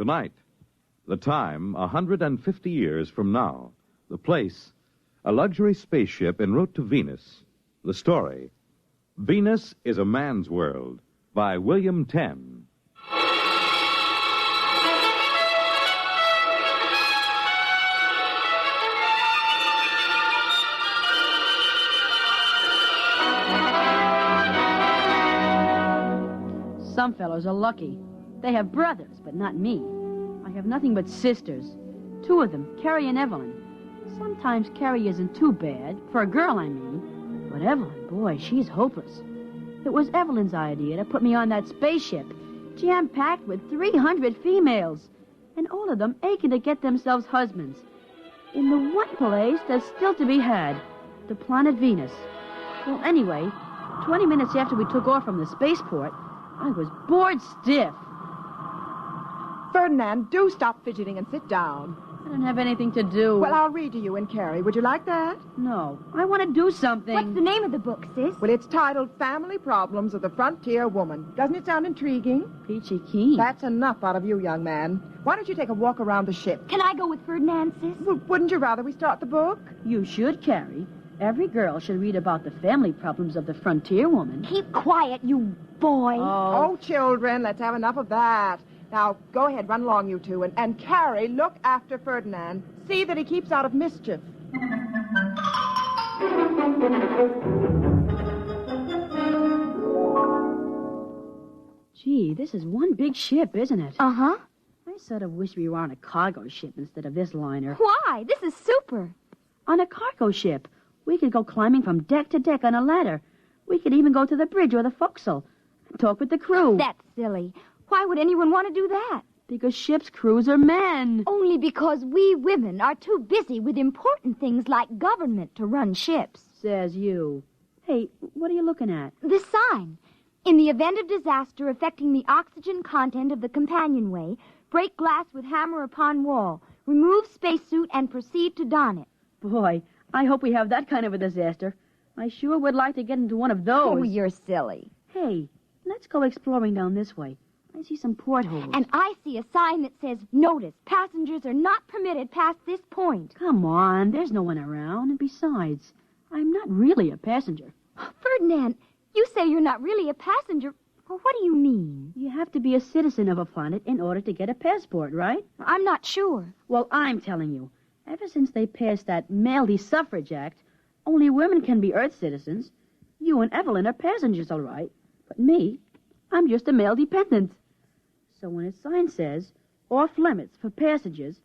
Tonight, the time, 150 years from now. The place, a luxury spaceship en route to Venus. The story, Venus is a Man's World, by William Tenn. Some fellows are lucky. They have brothers, but not me. I have nothing but sisters. Two of them, Carrie and Evelyn. Sometimes Carrie isn't too bad, for a girl, I mean. But Evelyn, boy, she's hopeless. It was Evelyn's idea to put me on that spaceship, jam-packed with 300 females, and all of them aching to get themselves husbands. In the one place that's still to be had, the planet Venus. Well, anyway, 20 minutes after we took off from the spaceport, I was bored stiff. Ferdinand, do stop fidgeting and sit down. I don't have anything to do. Well, I'll read to you and Carrie. Would you like that? No, I want to do something. What's the name of the book, sis? Well, it's titled Family Problems of the Frontier Woman. Doesn't it sound intriguing? Peachy keen. That's enough out of you, young man. Why don't you take a walk around the ship? Can I go with Ferdinand, sis? Well, wouldn't you rather we start the book? You should, Carrie. Every girl should read about the family problems of the frontier woman. Keep quiet, you boy. Oh, children, let's have enough of that. Now, go ahead, run along, you two. And Carrie, look after Ferdinand. See that he keeps out of mischief. Gee, this is one big ship, isn't it? Uh-huh. I sort of wish we were on a cargo ship instead of this liner. Why? This is super. On a cargo ship, we could go climbing from deck to deck on a ladder. We could even go to the bridge or the forecastle and talk with the crew. That's silly. Why would anyone want to do that? Because ship's crews are men. Only because we women are too busy with important things like government to run ships. Says you. Hey, what are you looking at? This sign. In the event of disaster affecting the oxygen content of the companionway, break glass with hammer upon wall. Remove spacesuit and proceed to don it. Boy, I hope we have that kind of a disaster. I sure would like to get into one of those. Oh, you're silly. Hey, let's go exploring down this way. I see some portholes. And I see a sign that says, notice, passengers are not permitted past this point. Come on, there's no one around. And besides, I'm not really a passenger. Ferdinand, you say you're not really a passenger. Well, what do you mean? You have to be a citizen of a planet in order to get a passport, right? I'm not sure. Well, I'm telling you. Ever since they passed that Male Suffrage Act, only women can be Earth citizens. You and Evelyn are passengers, all right. But me, I'm just a male dependent. So when a sign says, off limits for passengers,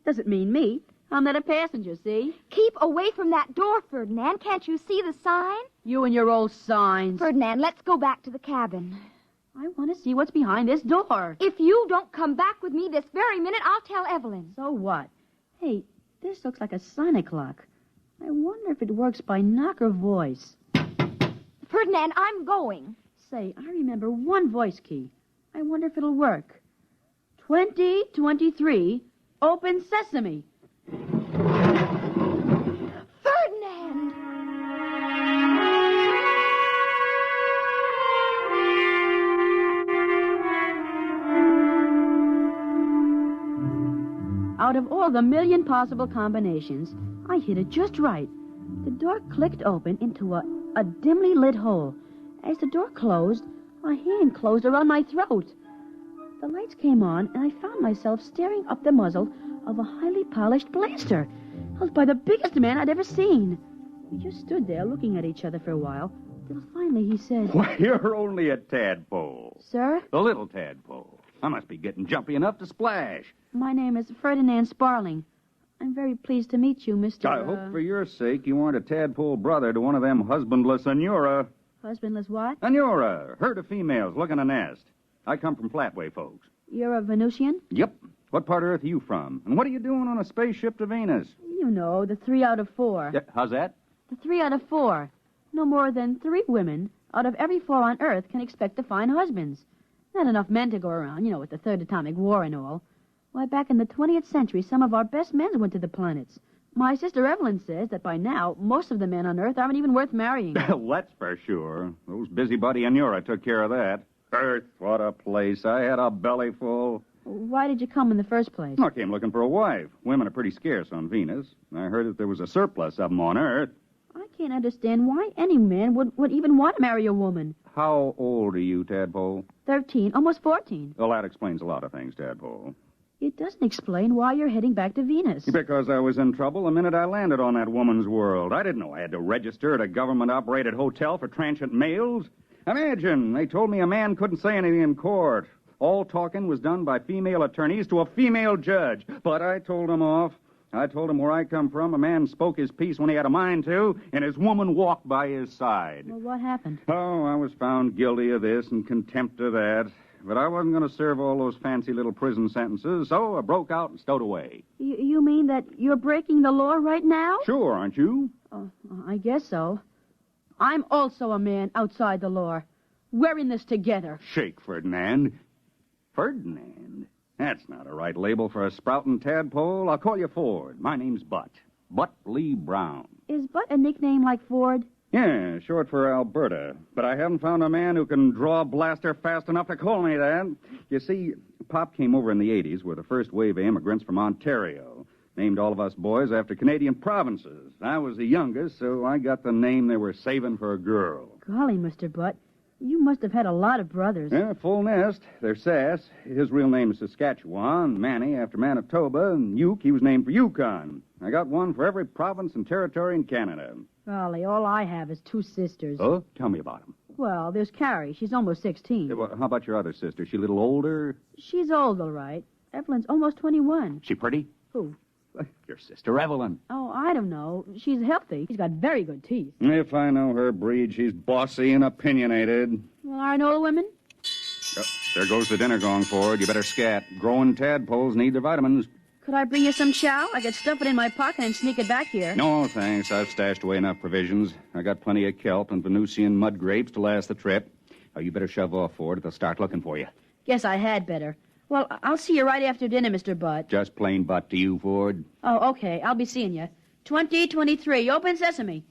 doesn't mean me. I'm not a passenger, see? Keep away from that door, Ferdinand. Can't you see the sign? You and your old signs. Ferdinand, let's go back to the cabin. I want to see what's behind this door. If you don't come back with me this very minute, I'll tell Evelyn. So what? Hey, this looks like a sonic clock. I wonder if it works by knock or voice. Ferdinand, I'm going. Say, I remember one voice key. I wonder if it'll work. 2023, open sesame. Ferdinand! Out of all the million possible combinations, I hit it just right. The door clicked open into a dimly lit hole. As the door closed, a hand closed around my throat. The lights came on, and I found myself staring up the muzzle of a highly polished blaster, held by the biggest man I'd ever seen. We just stood there looking at each other for a while, till finally he said, Why, you're only a tadpole. Sir? A little tadpole. I must be getting jumpy enough to splash. My name is Ferdinand Sparling. I'm very pleased to meet you, Mr. I hope for your sake you aren't a tadpole brother to one of them husbandless Anura. Husbandless what? Anura, herd of females looking a nest. I come from Flatway, folks. You're a Venusian? Yep. What part of Earth are you from? And what are you doing on a spaceship to Venus? You know, the 3 out of 4. Yeah, how's that? The 3 out of 4. No more than 3 women out of every 4 on Earth can expect to find husbands. Not enough men to go around, with the Third Atomic War and all. Why, back in the 20th century, some of our best men went to the planets. My sister Evelyn says that by now, most of the men on Earth aren't even worth marrying. That's for sure. Those busybody Anura took care of that. Earth, what a place. I had a belly full. Why did you come in the first place? I came looking for a wife. Women are pretty scarce on Venus. I heard that there was a surplus of them on Earth. I can't understand why any man would even want to marry a woman. How old are you, Tadpole? 13, almost 14. Well, that explains a lot of things, Tadpole. It doesn't explain why you're heading back to Venus. Because I was in trouble the minute I landed on that woman's world. I didn't know I had to register at a government-operated hotel for transient mails. Imagine, they told me a man couldn't say anything in court. All talking was done by female attorneys to a female judge. But I told him off. I told him where I come from, a man spoke his piece when he had a mind to, and his woman walked by his side. Well, what happened? Oh, I was found guilty of this and contempt of that. But I wasn't going to serve all those fancy little prison sentences, so I broke out and stowed away. You mean that you're breaking the law right now? Sure, aren't you? Oh, I guess so. I'm also a man outside the law. We're in this together. Shake, Ferdinand. Ferdinand? That's not a right label for a sprouting tadpole. I'll call you Ford. My name's Butt. Butt Lee Brown. Is Butt a nickname like Ford? Yeah, short for Alberta. But I haven't found a man who can draw a blaster fast enough to call me that. You see, Pop came over in the 80s with the first wave of immigrants from Ontario. Named all of us boys after Canadian provinces. I was the youngest, so I got the name they were saving for a girl. Golly, Mr. Butt, you must have had a lot of brothers. Yeah, full nest. They're Sass. His real name is Saskatchewan. Manny after Manitoba. And Uke, he was named for Yukon. I got one for every province and territory in Canada. Golly, all I have is 2 sisters. Oh? Tell me about them. Well, there's Carrie. She's almost 16. Yeah, well, how about your other sister? She a little older? She's old, all right. Evelyn's almost 21. She pretty? Who? Your sister Evelyn. Oh, I don't know. She's healthy. She's got very good teeth. If I know her breed, she's bossy and opinionated. Well, aren't all women? Oh, there goes the dinner gong, Ford. You better scat. Growing tadpoles need their vitamins. Could I bring you some chow? I could stuff it in my pocket and sneak it back here. No, thanks. I've stashed away enough provisions. I got plenty of kelp and Venusian mud grapes to last the trip. Oh, you better shove off, Ford. They'll start looking for you. Guess I had better. Well, I'll see you right after dinner, Mr. Butt. Just plain butt to you, Ford. Oh, okay. I'll be seeing you. 2023. Open sesame.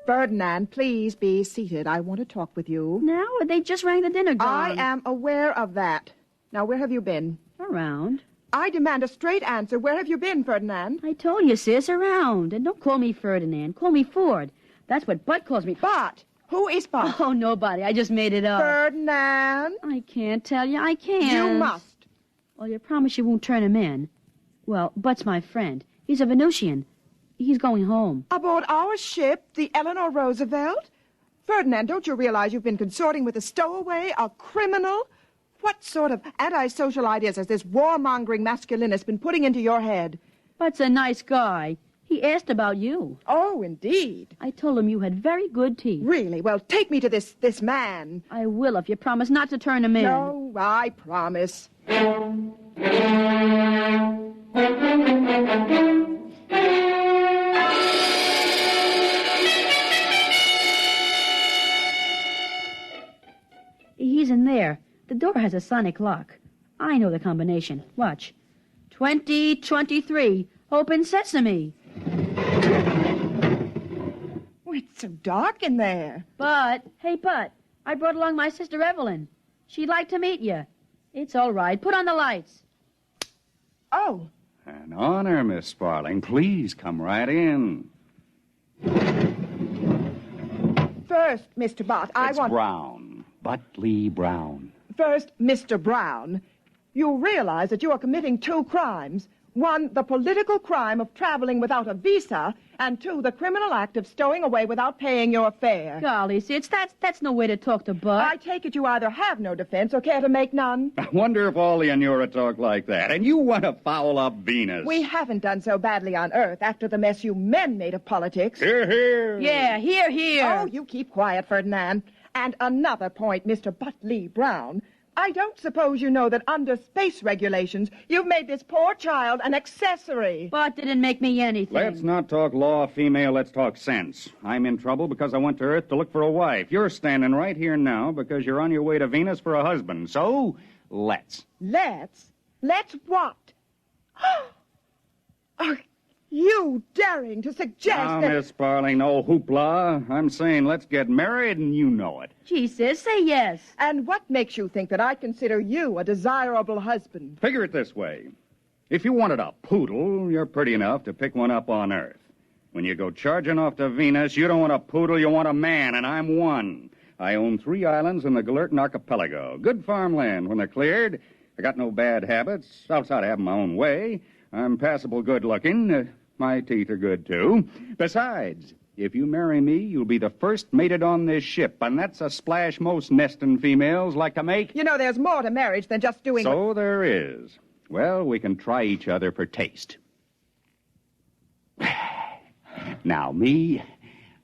Ferdinand, please be seated. I want to talk with you. Now? They just rang the dinner gong. I am aware of that. Now, where have you been? Around. I demand a straight answer. Where have you been, Ferdinand? I told you, sis, around. And don't call me Ferdinand. Call me Ford. That's what Butt calls me. But who is Butt? Oh, nobody. I just made it up. Ferdinand? I can't tell you. I can't. You must. Well, you promise you won't turn him in. Well, Butt's my friend. He's a Venusian. He's going home. Aboard our ship, the Eleanor Roosevelt? Ferdinand, don't you realize you've been consorting with a stowaway, a criminal? What sort of antisocial ideas has this warmongering masculinist been putting into your head? Butt's a nice guy. He asked about you. Oh, indeed. I told him you had very good teeth. Really? Well, take me to this man. I will if you promise not to turn him in. No, I promise. He's in there. The door has a sonic lock. I know the combination. Watch. 2023. Open sesame. Oh, it's so dark in there. Butt. Hey, Butt. I brought along my sister Evelyn. She'd like to meet you. It's all right. Put on the lights. Oh. An honor, Miss Sparling. Please come right in. First, Mr. Butt, I It's want... Brown. Butt Lee Brown. First, Mr. Brown, you realize that you are committing 2 crimes. 1, the political crime of traveling without a visa, and 2, the criminal act of stowing away without paying your fare. Golly, sis, that's no way to talk to Butt. I take it you either have no defense or care to make none. I wonder if all the Inura talk like that. And you want to foul up Venus. We haven't done so badly on Earth after the mess you men made of politics. Hear, hear. Yeah, here. Oh, you keep quiet, Ferdinand. And another point, Mr. Butt Lee Brown. I don't suppose you know that under space regulations, you've made this poor child an accessory. Butt didn't make me anything. Let's not talk law, female. Let's talk sense. I'm in trouble because I went to Earth to look for a wife. You're standing right here now because you're on your way to Venus for a husband. So, let's. Let's? Let's what? Oh, You daring to suggest Now, that... Miss Sparling, no hoopla. I'm saying let's get married, and you know it. Gee, sis, say yes. And what makes you think that I consider you a desirable husband? Figure it this way. If you wanted a poodle, you're pretty enough to pick one up on Earth. When you go charging off to Venus, you don't want a poodle, you want a man, and I'm one. I own 3 islands in the Galertan Archipelago. Good farmland when they're cleared. I got no bad habits, outside of having my own way. I'm passable good-looking. My teeth are good, too. Besides, if you marry me, you'll be the first mated on this ship, and that's a splash most nesting females like to make. You know, there's more to marriage than just doing... So there is. Well, we can try each other for taste. Now, me,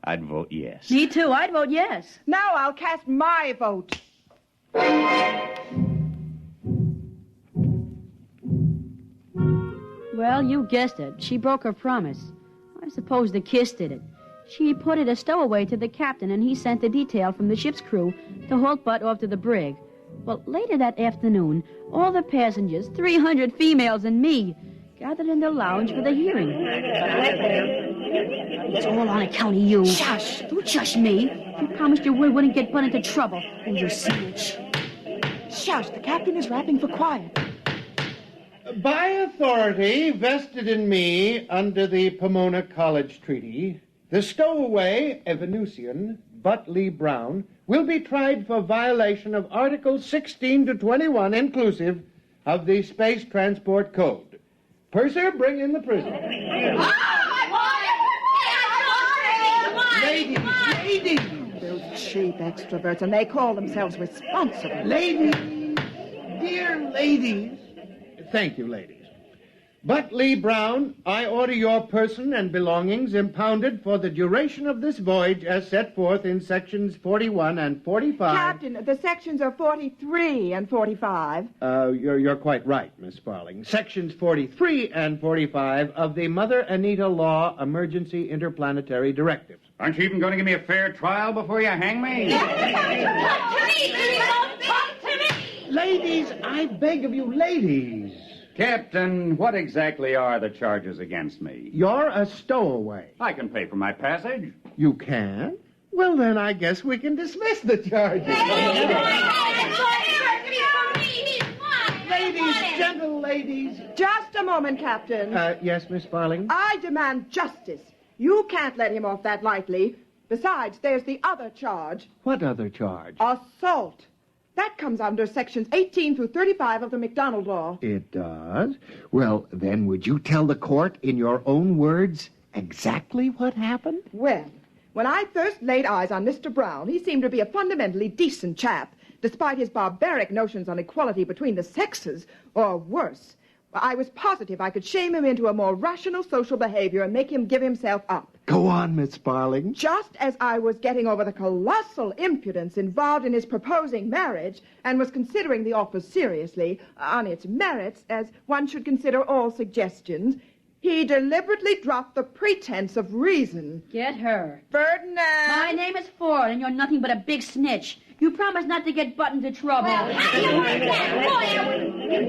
I'd vote yes. Me too. I'd vote yes. Now I'll cast my vote. Well, you guessed it. She broke her promise. I suppose the kiss did it. She put it a stowaway to the captain, and he sent a detail from the ship's crew to halt butt off to the brig. Well, later that afternoon, all the passengers, 300 females and me, gathered in the lounge for the hearing. It's all on account of you. Shush! Don't shush me. You promised you wouldn't get Bud into trouble. Oh, you snitch. Shush, the captain is rapping for quiet. By authority vested in me under the Pomona College Treaty, the stowaway, a Venusian, Butt Lee Brown, will be tried for violation of Articles 16 to 21 inclusive of the Space Transport Code. Purser, bring in the prisoner. Ladies! Those cheap extroverts, and they call themselves responsible. Ladies! Dear ladies! Thank you, ladies. Butt Lee Brown, I order your person and belongings impounded for the duration of this voyage as set forth in sections 41 and 45. Captain, the sections are 43 and 45. You're quite right, Miss Sparling. Sections 43 and 45 of the Mother Anita Law Emergency Interplanetary Directives. Aren't you even going to give me a fair trial before you hang me? Talk to me! Ladies, I beg of you, ladies. Captain, what exactly are the charges against me? You're a stowaway. I can pay for my passage. You can? Well, then I guess we can dismiss the charges. Ladies, gentle ladies. Just a moment, Captain. Yes, Miss Sparling? I demand justice. You can't let him off that lightly. Besides, there's the other charge. What other charge? Assault. That comes under sections 18 through 35 of the MacDonald Law. It does? Well, then would you tell the court in your own words exactly what happened? Well, when I first laid eyes on Mr. Brown, he seemed to be a fundamentally decent chap, despite his barbaric notions on equality between the sexes, or worse. I was positive I could shame him into a more rational social behavior and make him give himself up. Go on, Miss Sparling. Just as I was getting over the colossal impudence involved in his proposing marriage and was considering the offer seriously, on its merits, as one should consider all suggestions, he deliberately dropped the pretense of reason. Get her. Ferdinand! My name is Ford, and you're nothing but a big snitch. You promised not to get Butt into trouble.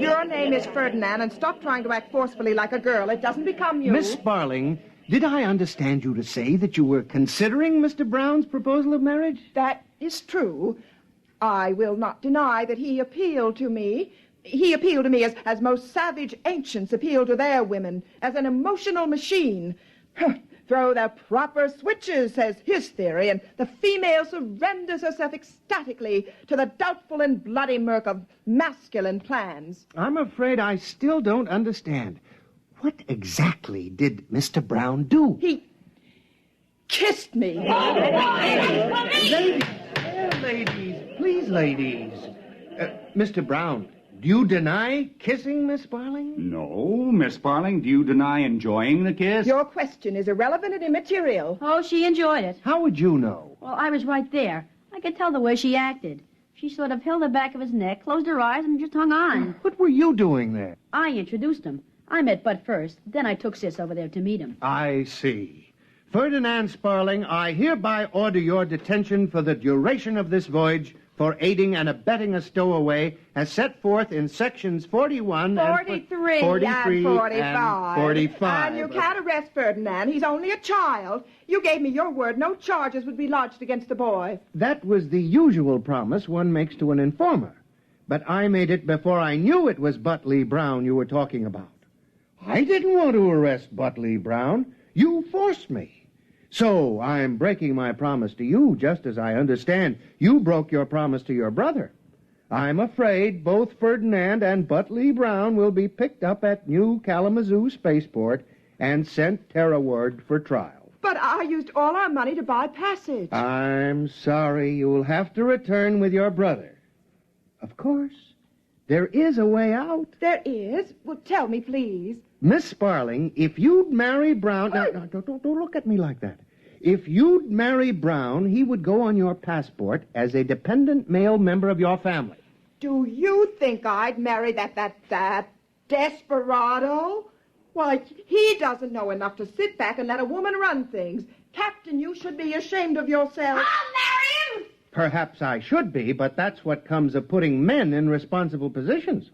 Your name is Ferdinand, and stop trying to act forcefully like a girl. It doesn't become you. Miss Sparling, did I understand you to say that you were considering Mr. Brown's proposal of marriage? That is true. I will not deny that he appealed to me. He appealed to me as most savage ancients appeal to their women, as an emotional machine. Throw the proper switches, says his theory, and the female surrenders herself ecstatically to the doubtful and bloody murk of masculine plans. I'm afraid I still don't understand. What exactly did Mr. Brown do? He kissed me. Ladies, ladies, please, ladies. Mr. Brown, do you deny kissing Miss Sparling? No, Miss Sparling, do you deny enjoying the kiss? Your question is irrelevant and immaterial. Oh, she enjoyed it. How would you know? Well, I was right there. I could tell the way she acted. She sort of held the back of his neck, closed her eyes, and just hung on. What were you doing there? I introduced him. I met Bud first. Then I took Sis over there to meet him. I see. Ferdinand Sparling, I hereby order your detention for the duration of this voyage for aiding and abetting a stowaway as set forth in sections 41 43 and 43 and 45. and 45. And you can't arrest Ferdinand. He's only a child. You gave me your word no charges would be lodged against the boy. That was the usual promise one makes to an informer. But I made it before I knew it was Butley Brown you were talking about. I didn't want to arrest Butley Brown. You forced me. So I'm breaking my promise to you, just as I understand you broke your promise to your brother. I'm afraid both Ferdinand and Butley Brown will be picked up at New Kalamazoo Spaceport and sent terrorward for trial. But I used all our money to buy passage. I'm sorry. You'll have to return with your brother. Of course, there is a way out. There is? Well, tell me, please. Miss Sparling, if you'd marry Brown... Now, don't look at me like that. If you'd marry Brown, he would go on your passport as a dependent male member of your family. Do you think I'd marry that desperado? Why, he doesn't know enough to sit back and let a woman run things. Captain, you should be ashamed of yourself. I'll marry him! Perhaps I should be, but that's what comes of putting men in responsible positions.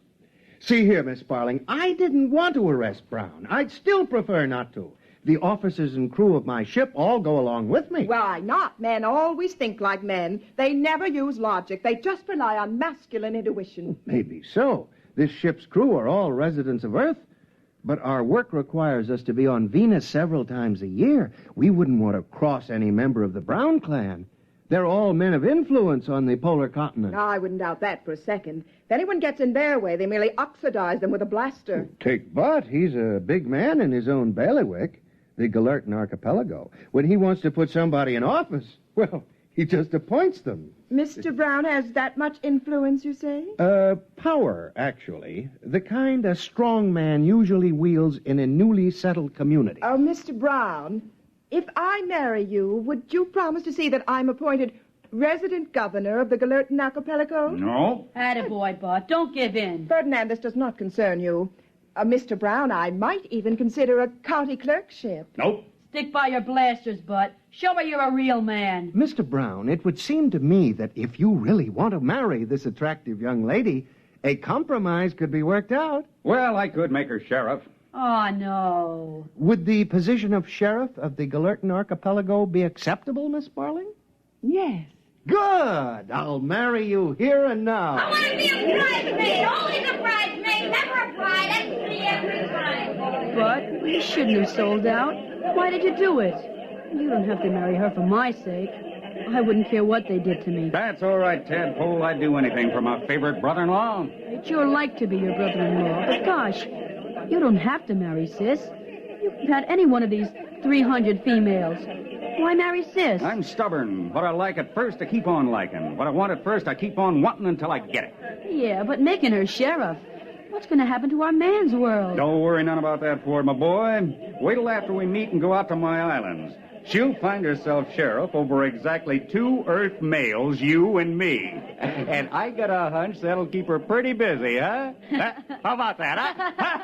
See here, Miss Sparling, I didn't want to arrest Brown. I'd still prefer not to. The officers and crew of my ship all go along with me. Why not? Men always think like men. They never use logic. They just rely on masculine intuition. Maybe so. This ship's crew are all residents of Earth. But our work requires us to be on Venus several times a year. We wouldn't want to cross any member of the Brown clan. They're all men of influence on the polar continent. No, I wouldn't doubt that for a second. If anyone gets in their way, they merely oxidize them with a blaster. Take Butt. He's a big man in his own bailiwick, the Galertan Archipelago. When he wants to put somebody in office, well, he just appoints them. Mr. Brown has that much influence, you say? Power, actually. The kind a strong man usually wields in a newly settled community. Oh, Mr. Brown, if I marry you, would you promise to see that I'm appointed resident governor of the Galertan Archipelago? No. Attaboy, Bart. Don't give in. Ferdinand, this does not concern you. Mr. Brown, I might even consider a county clerkship. Nope. Stick by your blasters, Bart. Show me you're a real man. Mr. Brown, it would seem to me that if you really want to marry this attractive young lady, a compromise could be worked out. Well, I could make her sheriff. Oh, no. Would the position of sheriff of the Galertan Archipelago be acceptable, Miss Sparling? Yes. Good. I'll marry you here and now. I want to be a bridesmaid. Always a bridesmaid, never a bride. That's me every time. But you shouldn't have sold out. Why did you do it? You don't have to marry her for my sake. I wouldn't care what they did to me. That's all right, Tadpole. I'd do anything for my favorite brother-in-law. I'd sure like to be your brother-in-law. But gosh, you don't have to marry Sis. You can have any one of these 300 females. Why marry Sis? I'm stubborn. What I like at first, I keep on liking. What I want at first, I keep on wanting until I get it. Yeah, but making her sheriff. What's going to happen to our man's world? Don't worry none about that, Ford, my boy. Wait till after we meet and go out to my islands. She'll find herself sheriff over exactly 2 Earth males, you and me. And I got a hunch that'll keep her pretty busy, huh? How about that, huh?